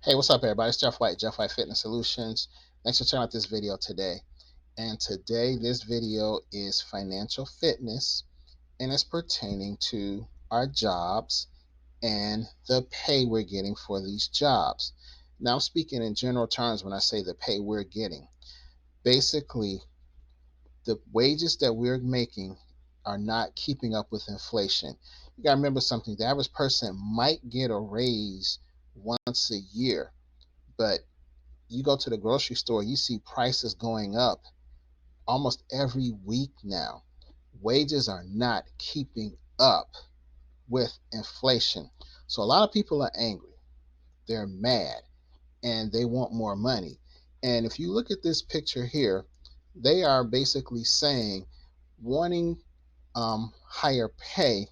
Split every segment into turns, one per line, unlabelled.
Hey, what's up, everybody? It's Jeff White, Jeff White Fitness Solutions. Thanks for checking out this video today. And today, this video is financial fitness, and it's pertaining to our jobs and the pay we're getting for these jobs. Now, I'm speaking in general terms when I say the pay we're getting. Basically, the wages that we're making are not keeping up with inflation. You got to remember something: the average person might get a raise once a year, but you go to the grocery store, you see prices going up almost every week now. Wages are not keeping up with inflation. So a lot of people are angry. They're mad and they want more money. And if you look at this picture here, they are basically saying wanting higher pay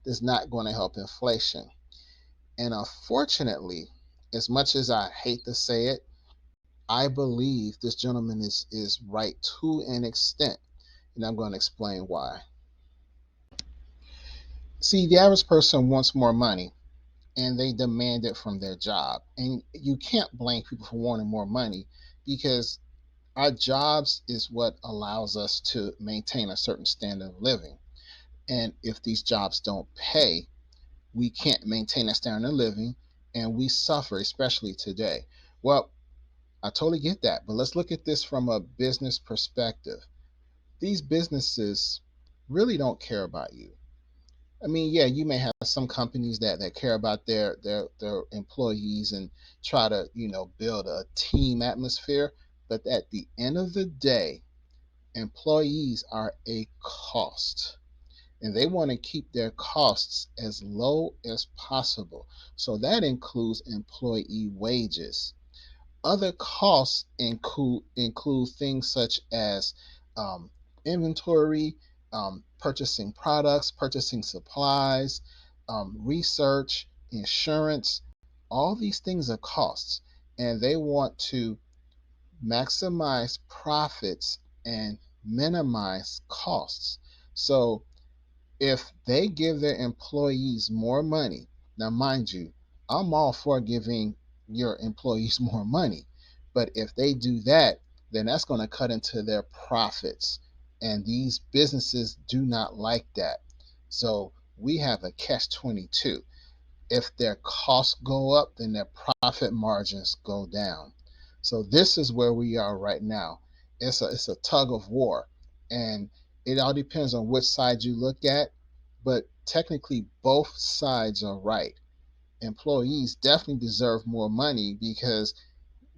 is not going to help inflation. And unfortunately, as much as I hate to say it, I believe this gentleman is right to an extent, and I'm going to explain why. See, the average person wants more money and they demand it from their job. And you can't blame people for wanting more money because our jobs is what allows us to maintain a certain standard of living. And if these jobs don't pay, we can't maintain that standard of living and we suffer, especially today. Well, I totally get that, but let's look at this from a business perspective. These businesses really don't care about you. I mean, yeah, you may have some companies that care about their employees and try to, build a team atmosphere, but at the end of the day, employees are a cost. And they want to keep their costs as low as possible. So that includes employee wages. Other costs include things such as inventory, purchasing products, purchasing supplies, research, insurance. All these things are costs, and they want to maximize profits and minimize costs. So if they give their employees more money, now mind you, I'm all for giving your employees more money, but if they do that, then that's going to cut into their profits. And these businesses do not like that. So we have a catch 22. If their costs go up, then their profit margins go down. So this is where we are right now. It's a tug of war, and it all depends on which side you look at. But technically, both sides are right. Employees definitely deserve more money because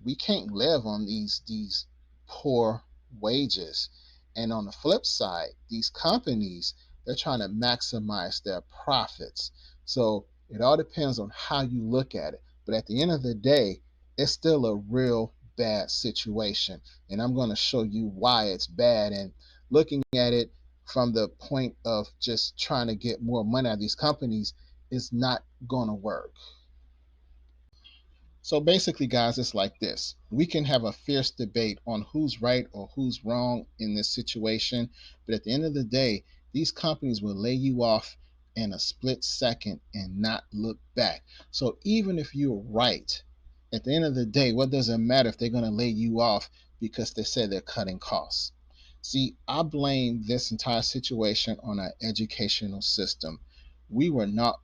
we can't live on these poor wages. And on the flip side, these companies, they're trying to maximize their profits. So it all depends on how you look at it. But at the end of the day, it's still a real bad situation. And I'm going to show you why it's bad. And looking at it from the point of just trying to get more money out of these companies is not going to work. So basically, guys, it's like this. We can have a fierce debate on who's right or who's wrong in this situation. But at the end of the day, these companies will lay you off in a split second and not look back. So even if you're right, at the end of the day, what does it matter if they're going to lay you off because they said they're cutting costs? See, I blame this entire situation on our educational system. We were not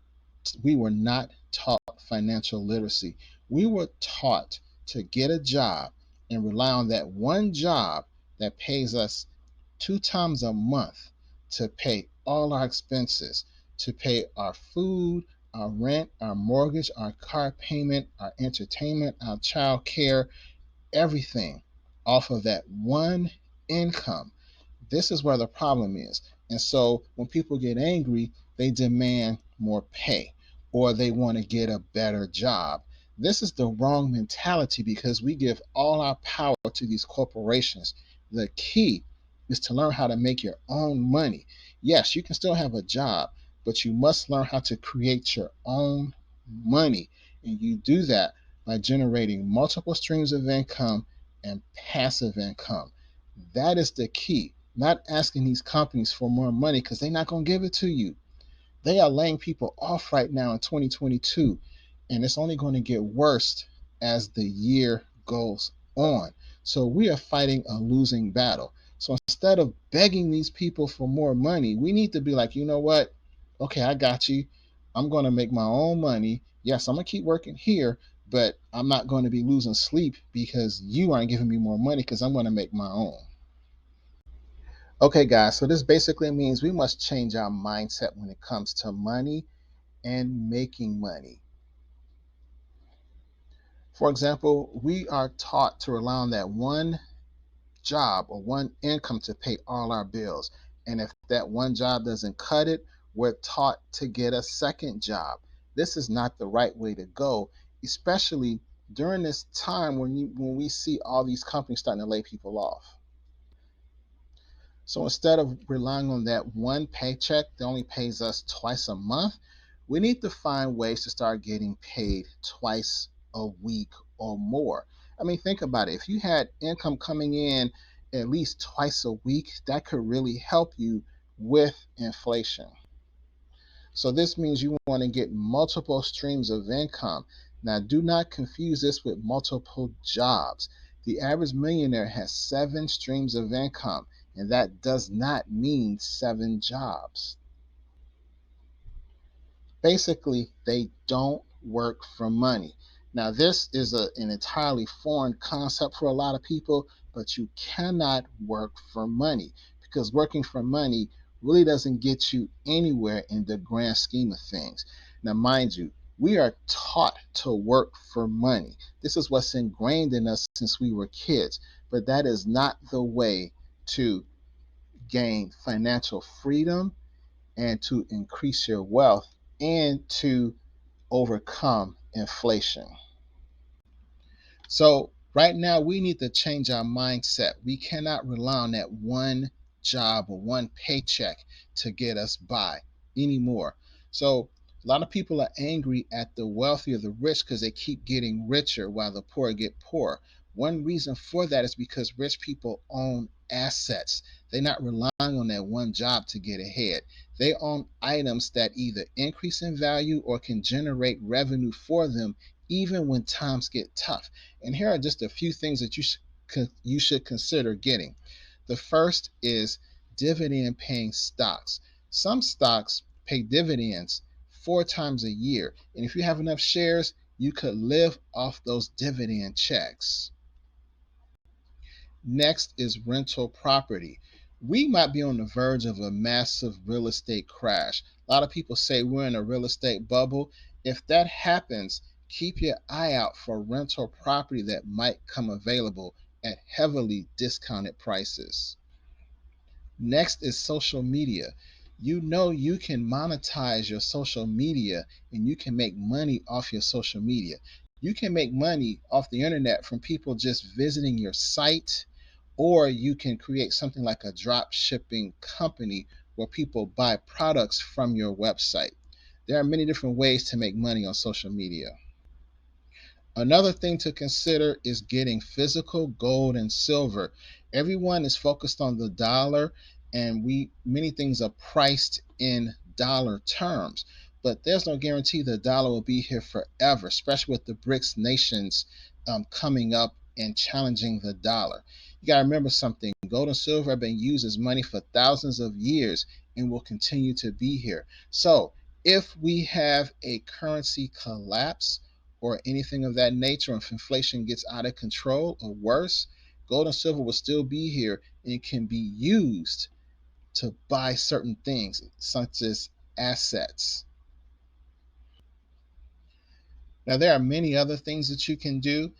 we were not taught financial literacy. We were taught to get a job and rely on that one job that pays us two times a month to pay all our expenses, to pay our food, our rent, our mortgage, our car payment, our entertainment, our child care, everything off of that one income. This is where the problem is. And so when people get angry, they demand more pay or they want to get a better job. This is the wrong mentality because we give all our power to these corporations. The key is to learn how to make your own money. Yes, you can still have a job, but you must learn how to create your own money. And you do that by generating multiple streams of income and passive income. That is the key. Not asking these companies for more money because they're not going to give it to you. They are laying people off right now in 2022, and it's only going to get worse as the year goes on. So we are fighting a losing battle. So instead of begging these people for more money, we need to be like, you know what? Okay, I got you. I'm going to make my own money. Yes, I'm going to keep working here, but I'm not going to be losing sleep because you aren't giving me more money because I'm going to make my own. Okay, guys, so this basically means we must change our mindset when it comes to money and making money. For example, we are taught to rely on that one job or one income to pay all our bills. And if that one job doesn't cut it, we're taught to get a second job. This is not the right way to go, especially during this time when we see all these companies starting to lay people off. So instead of relying on that one paycheck that only pays us twice a month, we need to find ways to start getting paid twice a week or more. I mean, think about it. If you had income coming in at least twice a week, that could really help you with inflation. So this means you want to get multiple streams of income. Now, do not confuse this with multiple jobs. The average millionaire has 7 streams of income, and that does not mean 7 jobs. Basically, they don't work for money. Now, this is an entirely foreign concept for a lot of people, but you cannot work for money because working for money really doesn't get you anywhere in the grand scheme of things. Now, mind you, we are taught to work for money. This is what's ingrained in us since we were kids, but that is not the way to gain financial freedom and to increase your wealth and to overcome inflation. So, right now, we need to change our mindset. We cannot rely on that one job or one paycheck to get us by anymore. So, a lot of people are angry at the wealthy or the rich because they keep getting richer while the poor get poorer. One reason for that is because rich people own assets. They're not relying on that one job to get ahead. They own items that either increase in value or can generate revenue for them even when times get tough. And here are just a few things that you should consider getting. The first is dividend paying stocks. Some stocks pay dividends 4 times a year. And if you have enough shares, you could live off those dividend checks. Next is rental property. We might be on the verge of a massive real estate crash. A lot of people say we're in a real estate bubble. If that happens, keep your eye out for rental property that might come available at heavily discounted prices. Next is social media. You know you can monetize your social media and you can make money off your social media. You can make money off the internet from people just visiting your site, or you can create something like a drop shipping company where people buy products from your website. There are many different ways to make money on social media. Another thing to consider is getting physical gold and silver. Everyone is focused on the dollar, and many things are priced in dollar terms. But there's no guarantee the dollar will be here forever, especially with the BRICS nations coming up and challenging the dollar. You got to remember something: gold and silver have been used as money for thousands of years and will continue to be here. So, if we have a currency collapse, or anything of that nature, if inflation gets out of control or worse, gold and silver will still be here and can be used to buy certain things, such as assets. Now, there are many other things that you can do.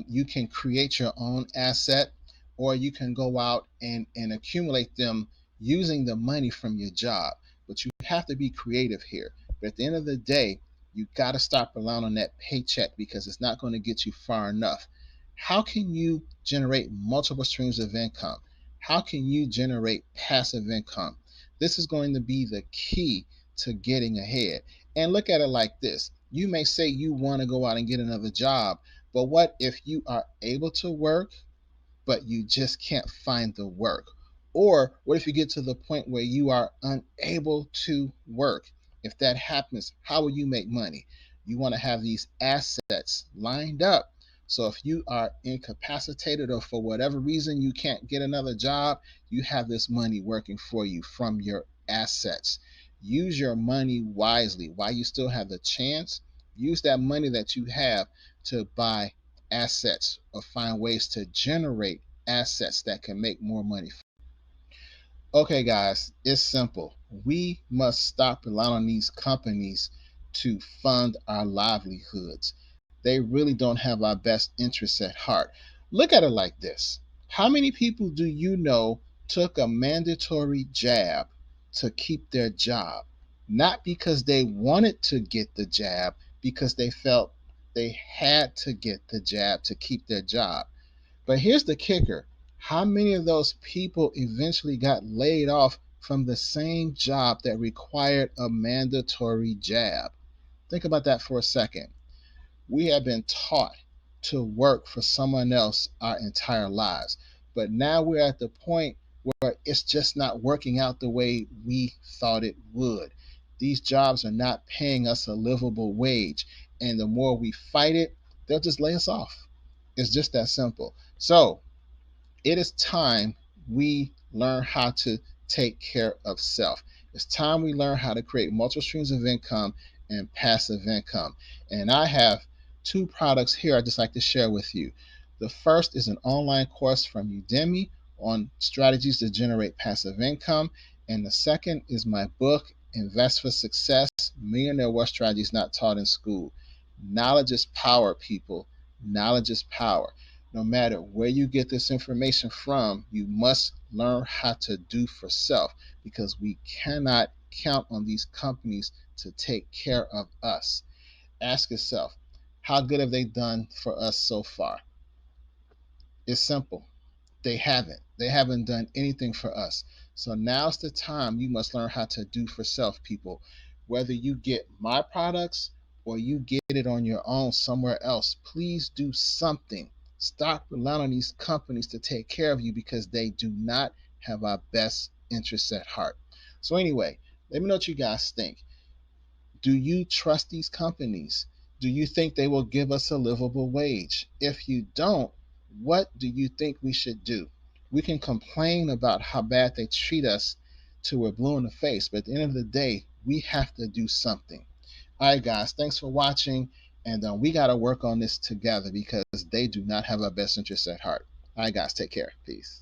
You can create your own asset, or you can go out and accumulate them using the money from your job. But you have to be creative here. But at the end of the day, you got to stop relying on that paycheck because it's not going to get you far enough. How can you generate multiple streams of income? How can you generate passive income? This is going to be the key to getting ahead. And look at it like this: you may say you want to go out and get another job, but what if you are able to work, but you just can't find the work? Or what if you get to the point where you are unable to work? If that happens, how will you make money? You want to have these assets lined up. So if you are incapacitated or for whatever reason you can't get another job, you have this money working for you from your assets. Use your money wisely while you still have the chance. Use that money that you have to buy assets or find ways to generate assets that can make more money. Okay, guys, it's simple. We must stop relying on these companies to fund our livelihoods. They really don't have our best interests at heart. Look at it like this. How many people do you know took a mandatory jab to keep their job? Not because they wanted to get the jab, because they felt they had to get the jab to keep their job. But here's the kicker. How many of those people eventually got laid off from the same job that required a mandatory jab? Think about that for a second. We have been taught to work for someone else our entire lives. But now we're at the point where it's just not working out the way we thought it would. These jobs are not paying us a livable wage. And the more we fight it, they'll just lay us off. It's just that simple. So it is time we learn how to take care of self. It's time we learn how to create multiple streams of income and passive income. And I have two products here I'd just like to share with you. The first is an online course from Udemy on strategies to generate passive income. And the second is my book, Invest for Success, Millionaire Wealth Strategies Not Taught in School. Knowledge is power, people. Knowledge is power. No matter where you get this information from, you must learn how to do for self, because we cannot count on these companies to take care of us. Ask yourself, how good have they done for us so far? It's simple. They haven't. They haven't done anything for us. So now's the time you must learn how to do for self, people. Whether you get my products or you get it on your own somewhere else, please do something. Stop relying on these companies to take care of you, because they do not have our best interests at heart. So anyway, let me know what you guys think. Do you trust these companies? Do you think they will give us a livable wage? If you don't, what do you think we should do? We can complain about how bad they treat us till we're blue in the face, but at the end of the day, we have to do something. All right, guys, thanks for watching. And we got to work on this together, because they do not have our best interests at heart. All right, guys, take care. Peace.